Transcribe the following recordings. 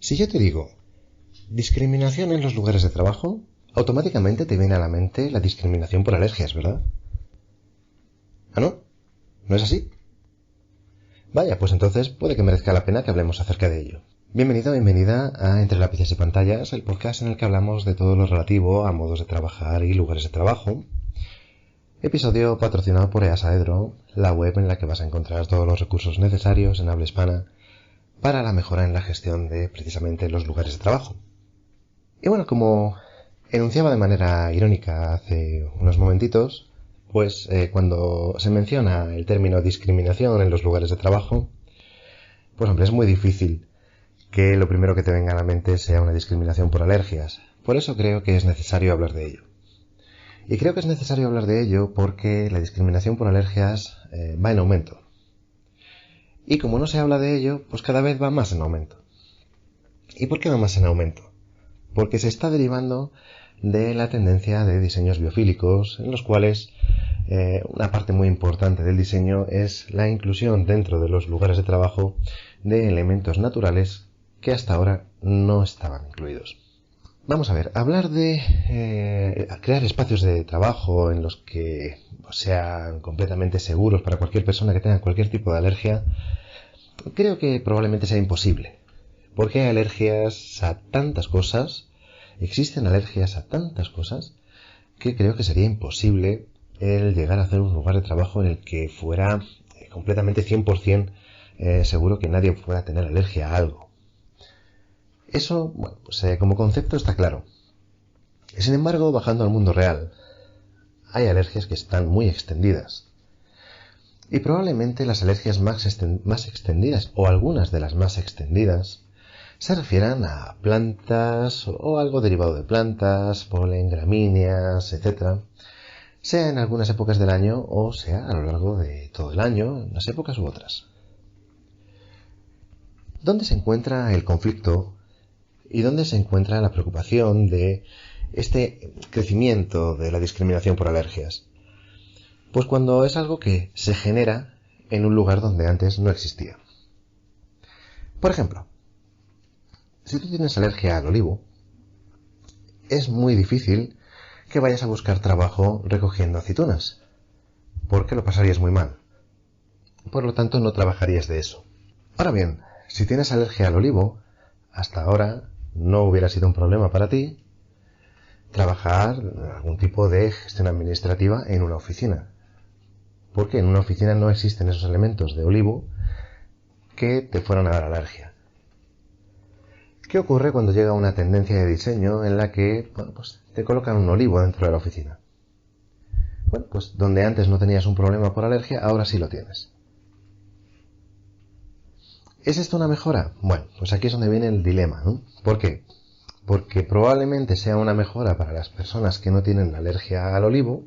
Si yo te digo discriminación en los lugares de trabajo, automáticamente te viene a la mente la discriminación por alergias, ¿verdad? ¿Ah, no? ¿No es así? Vaya, pues entonces puede que merezca la pena que hablemos acerca de ello. Bienvenido, bienvenida a Entre Lápices y Pantallas, el podcast en el que hablamos de todo lo relativo a modos de trabajar y lugares de trabajo. Episodio patrocinado por EASAEDRO, la web en la que vas a encontrar todos los recursos necesarios en habla hispana para la mejora en la gestión de precisamente los lugares de trabajo. Y bueno, como enunciaba de manera irónica hace unos momentitos, pues cuando se menciona el término discriminación en los lugares de trabajo, pues hombre, es muy difícil que lo primero que te venga a la mente sea una discriminación por alergias. Por eso creo que es necesario hablar de ello. Y creo que es necesario hablar de ello porque la discriminación por alergias va en aumento. Y como no se habla de ello, pues cada vez va más en aumento. ¿Y por qué va más en aumento? Porque se está derivando de la tendencia de diseños biofílicos, en los cuales una parte muy importante del diseño es la inclusión dentro de los lugares de trabajo de elementos naturales que hasta ahora no estaban incluidos. Vamos a ver, hablar de crear espacios de trabajo en los que sean completamente seguros para cualquier persona que tenga cualquier tipo de alergia, creo que probablemente sea imposible. Porque hay alergias a tantas cosas, existen alergias a tantas cosas, que creo que sería imposible el llegar a hacer un lugar de trabajo en el que fuera completamente 100% seguro que nadie fuera a tener alergia a algo. Eso, bueno, pues como concepto está claro. Sin embargo, bajando al mundo real, hay alergias que están muy extendidas. Y probablemente las alergias más extendidas, o algunas de las más extendidas, se refieran a plantas o algo derivado de plantas, polen, gramíneas, etc., sea en algunas épocas del año o sea a lo largo de todo el año, en unas épocas u otras. ¿Dónde se encuentra el conflicto y dónde se encuentra la preocupación de este crecimiento de la discriminación por alergias? Pues cuando es algo que se genera en un lugar donde antes no existía. Por ejemplo, si tú tienes alergia al olivo, es muy difícil que vayas a buscar trabajo recogiendo aceitunas, porque lo pasarías muy mal. Por lo tanto, no trabajarías de eso. Ahora bien, si tienes alergia al olivo, hasta ahora no hubiera sido un problema para ti trabajar algún tipo de gestión administrativa en una oficina, porque en una oficina no existen esos elementos de olivo que te fueran a dar alergia. ¿Qué ocurre cuando llega una tendencia de diseño en la que pues te colocan un olivo dentro de la oficina? Bueno, pues donde antes no tenías un problema por alergia, ahora sí lo tienes. ¿Es esto una mejora? Bueno, pues aquí es donde viene el dilema, ¿no? ¿Por qué? Porque probablemente sea una mejora para las personas que no tienen alergia al olivo,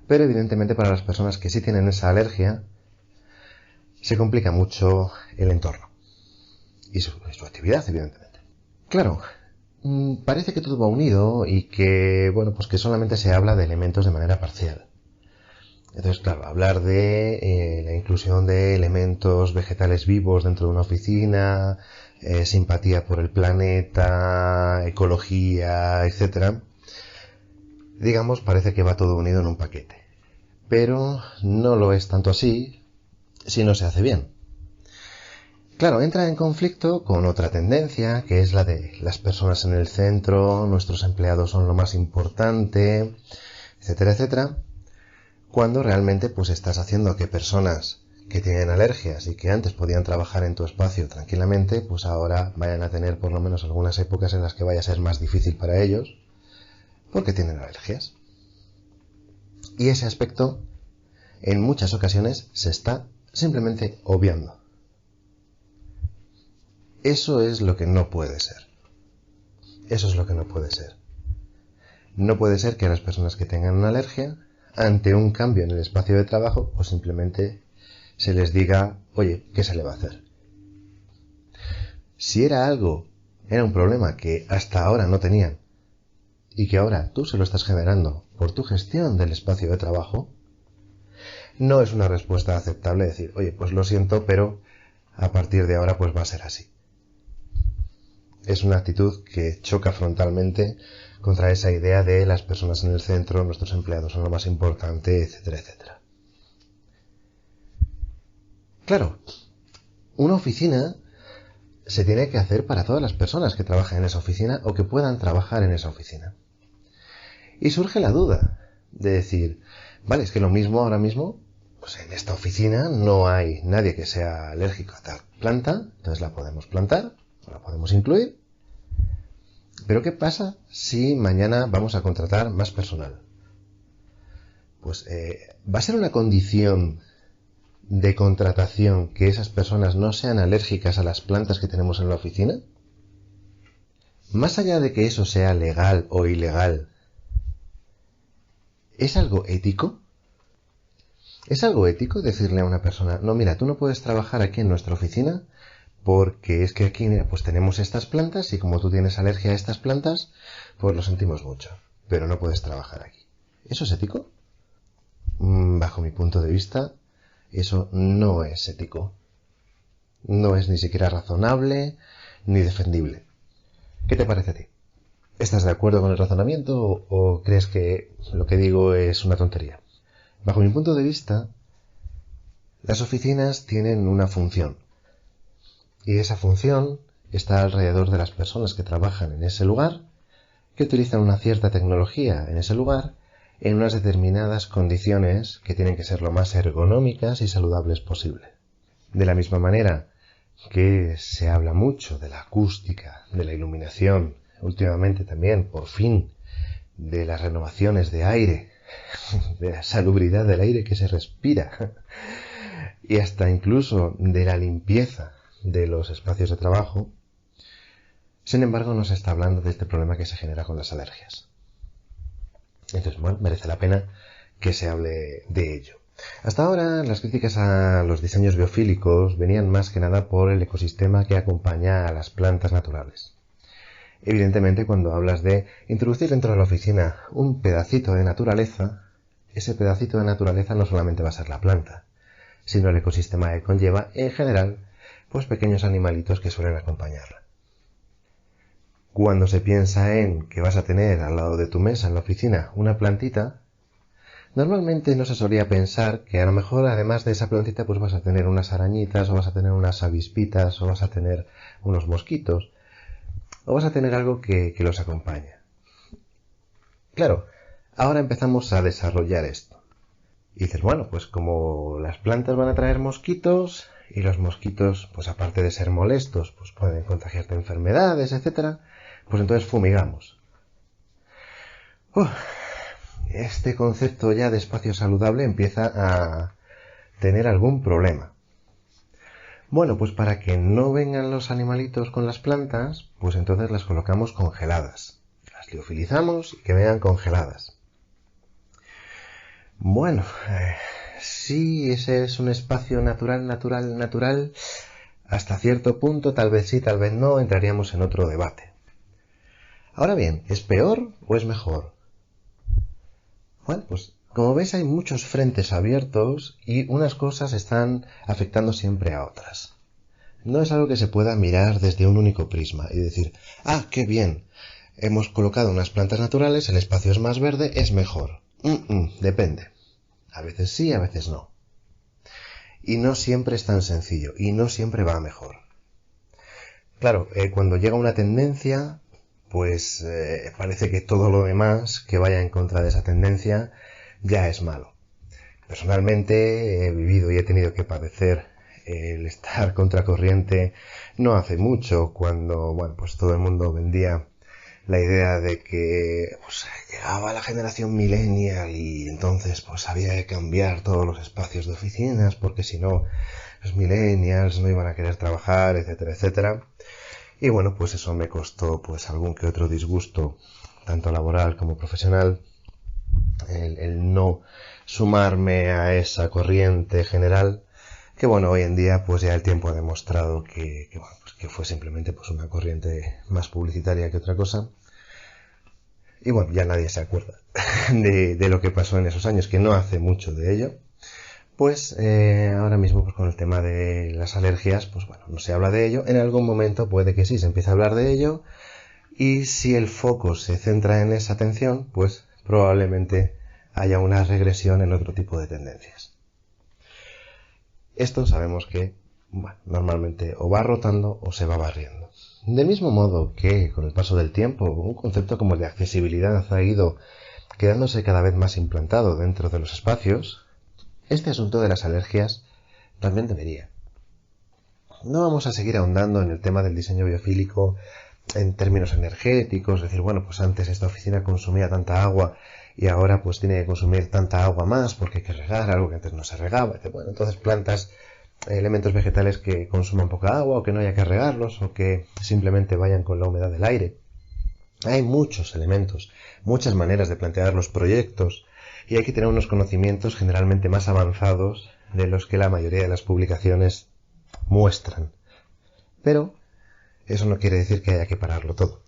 pero evidentemente para las personas que sí tienen esa alergia, se complica mucho el entorno. Y su actividad, evidentemente. Claro, parece que todo va unido y que, bueno, pues que solamente se habla de elementos de manera parcial. Entonces, claro, hablar de la inclusión de elementos vegetales vivos dentro de una oficina, simpatía por el planeta, ecología, etc., digamos, parece que va todo unido en un paquete. Pero no lo es tanto así si no se hace bien. Claro, entra en conflicto con otra tendencia, que es la de las personas en el centro, nuestros empleados son lo más importante, etcétera, etcétera, cuando realmente pues estás haciendo que personas que tienen alergias y que antes podían trabajar en tu espacio tranquilamente, pues ahora vayan a tener por lo menos algunas épocas en las que vaya a ser más difícil para ellos, porque tienen alergias. Y ese aspecto, en muchas ocasiones, se está simplemente obviando. Eso es lo que no puede ser. Eso es lo que no puede ser. No puede ser que a las personas que tengan una alergia, ante un cambio en el espacio de trabajo, pues simplemente se les diga, oye, ¿qué se le va a hacer? Si era un problema que hasta ahora no tenían, y que ahora tú se lo estás generando por tu gestión del espacio de trabajo, no es una respuesta aceptable decir, oye, pues lo siento, pero a partir de ahora pues va a ser así. Es una actitud que choca frontalmente contra esa idea de las personas en el centro, nuestros empleados son lo más importante, etcétera, etcétera. Claro, una oficina se tiene que hacer para todas las personas que trabajan en esa oficina o que puedan trabajar en esa oficina. Y surge la duda de decir, vale, es que lo mismo ahora mismo, pues en esta oficina no hay nadie que sea alérgico a tal planta, entonces la podemos plantar, la podemos incluir. Pero ¿qué pasa si mañana vamos a contratar más personal? Pues va a ser una condición de contratación que esas personas no sean alérgicas a las plantas que tenemos en la oficina. Más allá de que eso sea legal o ilegal, ¿es algo ético? ¿Es algo ético decirle a una persona, no, mira, tú no puedes trabajar aquí en nuestra oficina porque es que aquí pues tenemos estas plantas y como tú tienes alergia a estas plantas, pues lo sentimos mucho, pero no puedes trabajar aquí? ¿Eso es ético? Bajo mi punto de vista, eso no es ético. No es ni siquiera razonable ni defendible. ¿Qué te parece a ti? ¿Estás de acuerdo con el razonamiento o crees que lo que digo es una tontería? Bajo mi punto de vista, las oficinas tienen una función. Y esa función está alrededor de las personas que trabajan en ese lugar, que utilizan una cierta tecnología en ese lugar, en unas determinadas condiciones que tienen que ser lo más ergonómicas y saludables posible. De la misma manera que se habla mucho de la acústica, de la iluminación, últimamente también, por fin, de las renovaciones de aire, de la salubridad del aire que se respira, y hasta incluso de la limpieza de los espacios de trabajo, sin embargo no se está hablando de este problema que se genera con las alergias. Entonces, bueno, merece la pena que se hable de ello. Hasta ahora las críticas a los diseños biofílicos venían más que nada por el ecosistema que acompaña a las plantas naturales. Evidentemente, cuando hablas de introducir dentro de la oficina un pedacito de naturaleza, ese pedacito de naturaleza no solamente va a ser la planta, sino el ecosistema que conlleva, en general, pues pequeños animalitos que suelen acompañarla. Cuando se piensa en que vas a tener al lado de tu mesa en la oficina una plantita, normalmente no se solía pensar que a lo mejor además de esa plantita pues vas a tener unas arañitas o vas a tener unas avispitas o vas a tener unos mosquitos o vas a tener algo que los acompaña. Claro, ahora empezamos a desarrollar esto. Y dices, bueno, pues como las plantas van a traer mosquitos y los mosquitos, pues aparte de ser molestos, pues pueden contagiarte enfermedades, etcétera, pues entonces fumigamos. Este concepto ya de espacio saludable empieza a tener algún problema. Bueno, pues para que no vengan los animalitos con las plantas, pues entonces las colocamos congeladas. Las liofilizamos y que vengan congeladas. Bueno, sí, ese es un espacio natural, hasta cierto punto, tal vez sí, tal vez no, entraríamos en otro debate. Ahora bien, ¿es peor o es mejor? Bueno, pues como veis hay muchos frentes abiertos y unas cosas están afectando siempre a otras. No es algo que se pueda mirar desde un único prisma y decir, qué bien, hemos colocado unas plantas naturales, el espacio es más verde, es mejor. Depende. A veces sí, a veces no. Y no siempre es tan sencillo, y no siempre va mejor. Claro, cuando llega una tendencia, pues parece que todo lo demás que vaya en contra de esa tendencia ya es malo. Personalmente he vivido y he tenido que padecer el estar contracorriente no hace mucho, cuando pues todo el mundo vendía la idea de que pues, llegaba la generación millennial y entonces pues había que cambiar todos los espacios de oficinas porque si no los millennials no iban a querer trabajar, etcétera, etcétera. Y bueno, pues eso me costó pues algún que otro disgusto, tanto laboral como profesional, el no sumarme a esa corriente general, que bueno, hoy en día pues ya el tiempo ha demostrado que fue simplemente pues una corriente más publicitaria que otra cosa. Y bueno, ya nadie se acuerda de lo que pasó en esos años, que no hace mucho de ello, Pues ahora mismo pues, con el tema de las alergias, pues bueno, no se habla de ello. En algún momento puede que sí se empiece a hablar de ello. Y si el foco se centra en esa atención, pues probablemente haya una regresión en otro tipo de tendencias. Esto sabemos que bueno, normalmente o va rotando o se va barriendo. Del mismo modo que con el paso del tiempo, un concepto como el de accesibilidad ha ido quedándose cada vez más implantado dentro de los espacios, este asunto de las alergias también debería. No vamos a seguir ahondando en el tema del diseño biofílico en términos energéticos, es decir, bueno, pues antes esta oficina consumía tanta agua y ahora pues tiene que consumir tanta agua más porque hay que regar algo que antes no se regaba. Bueno, entonces plantas, elementos vegetales que consuman poca agua o que no haya que regarlos o que simplemente vayan con la humedad del aire. Hay muchos elementos, muchas maneras de plantear los proyectos y hay que tener unos conocimientos generalmente más avanzados de los que la mayoría de las publicaciones muestran. Pero eso no quiere decir que haya que pararlo todo.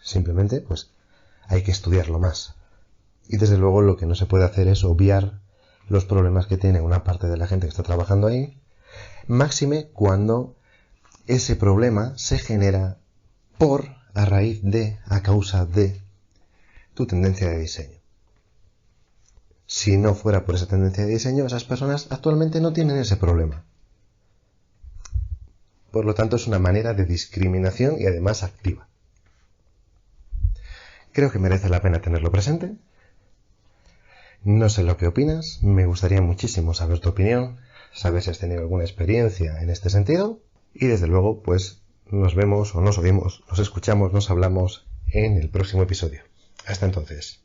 Simplemente, pues, hay que estudiarlo más. Y desde luego lo que no se puede hacer es obviar los problemas que tiene una parte de la gente que está trabajando ahí, máxime cuando ese problema se genera a raíz de, a causa de tu tendencia de diseño. Si no fuera por esa tendencia de diseño, esas personas actualmente no tienen ese problema. Por lo tanto, es una manera de discriminación y además activa. Creo que merece la pena tenerlo presente. No sé lo que opinas, me gustaría muchísimo saber tu opinión, saber si has tenido alguna experiencia en este sentido y desde luego pues nos vemos o nos oímos, nos escuchamos, nos hablamos en el próximo episodio. Hasta entonces.